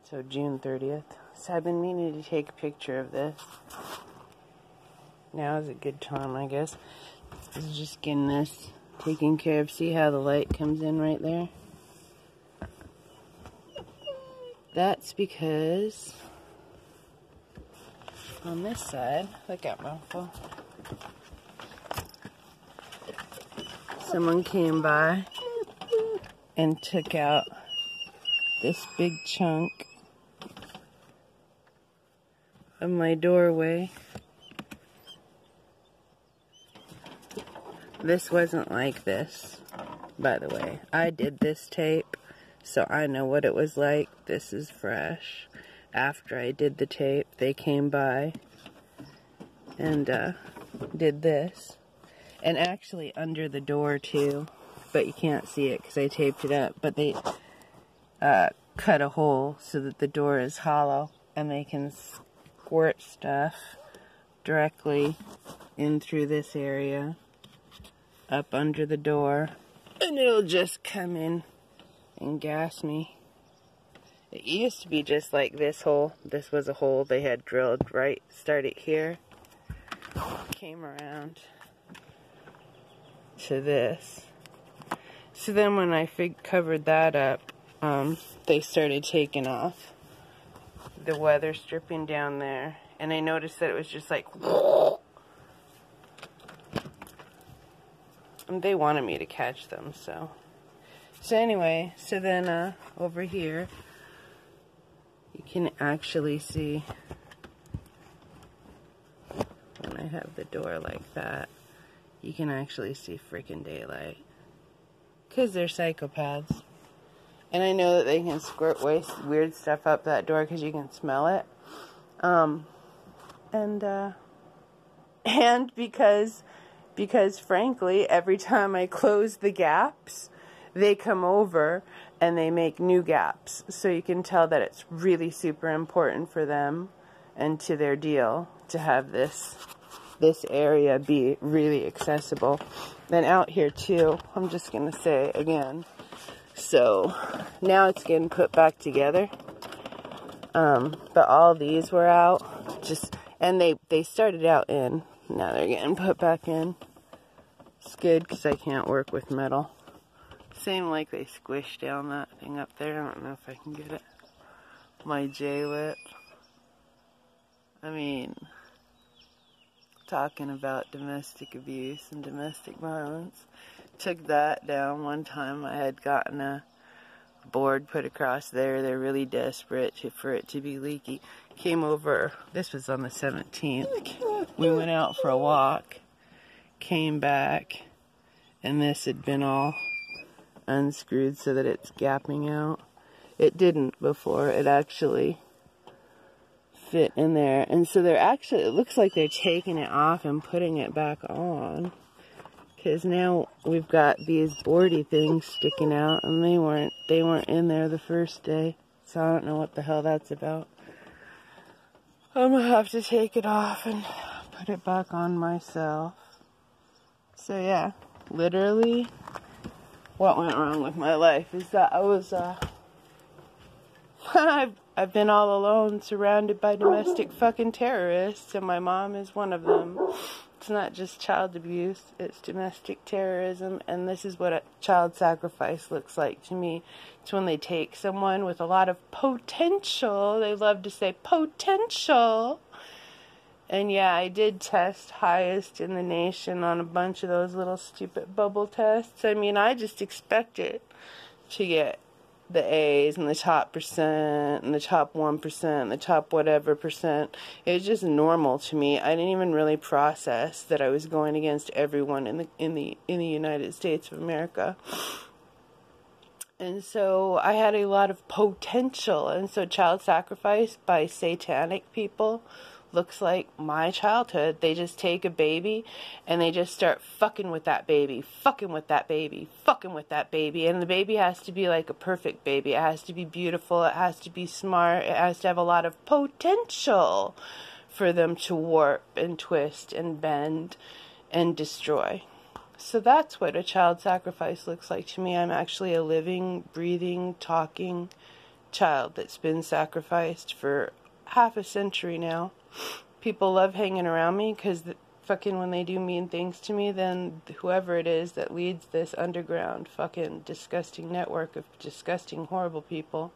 So June 30th. So I've been meaning to take a picture of this. Now is a good time, I guess. This is just getting this taken care of. See how the light comes in right there? That's because on this side, look at my phone. Someone came by and took out this big chunk of my doorway. This wasn't like this, by the way. I did this tape, so I know what it was like. This is fresh. After I did the tape, they came by and did this. And actually under the door too, but you can't see it because I taped it up. But they cut a hole so that the door is hollow and they can squirt stuff directly in through this area, up under the door, and it'll just come in and gas me. It used to be just like this hole. This was a hole they had drilled right, started here, came around to this. So then when I covered that up, they started taking off the weather stripping down there, and I noticed that it was just like, and they wanted me to catch them, so anyway, so then over here you can actually see when I have the door like that, you can actually see freaking daylight. Because they're psychopaths. And I know that they can squirt weird stuff up that door because you can smell it. And because frankly, every time I close the gaps, they come over and they make new gaps. So you can tell that it's really super important for them and to their deal to have this area be really accessible. Then out here too, I'm just going to say again, so now it's getting put back together. But all these were out, and they started out in, now they're getting put back in. It's good because I can't work with metal. Same like they squished down that thing up there. I don't know if I can get it. My J-lip. I mean, talking about domestic abuse and domestic violence. Took that down one time. I had gotten a board put across there. They're really desperate for it to be leaky. Came over, this was on the 17th. We went out for a walk, came back, and this had been all unscrewed so that it's gapping out. It didn't before. It actually fit in there. And so they're actually, it looks like they're taking it off and putting it back on. Because now we've got these boardy things sticking out, and they weren't in there the first day. So I don't know what the hell that's about. I'm gonna have to take it off and put it back on myself. So yeah, literally, what went wrong with my life is that I was, I've been all alone, surrounded by domestic fucking terrorists, and my mom is one of them. It's not just child abuse, it's domestic terrorism, and this is what a child sacrifice looks like to me. It's when they take someone with a lot of potential, they love to say potential, and yeah, I did test highest in the nation on a bunch of those little stupid bubble tests. I mean, I just expected to get the A's and the top percent and the top 1% and the top whatever percent. It was just normal to me. I didn't even really process that I was going against everyone in the United States of America. And so I had a lot of potential, and so child sacrifice by satanic people looks like my childhood. They just take a baby and they just start fucking with that baby, fucking with that baby, fucking with that baby. And the baby has to be like a perfect baby. It has to be beautiful. It has to be smart. It has to have a lot of potential for them to warp and twist and bend and destroy. So that's what a child sacrifice looks like to me. I'm actually a living, breathing, talking child that's been sacrificed for half a century now. People love hanging around me because fucking when they do mean things to me, then whoever it is that leads this underground fucking disgusting network of disgusting, horrible people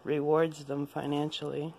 rewards them financially.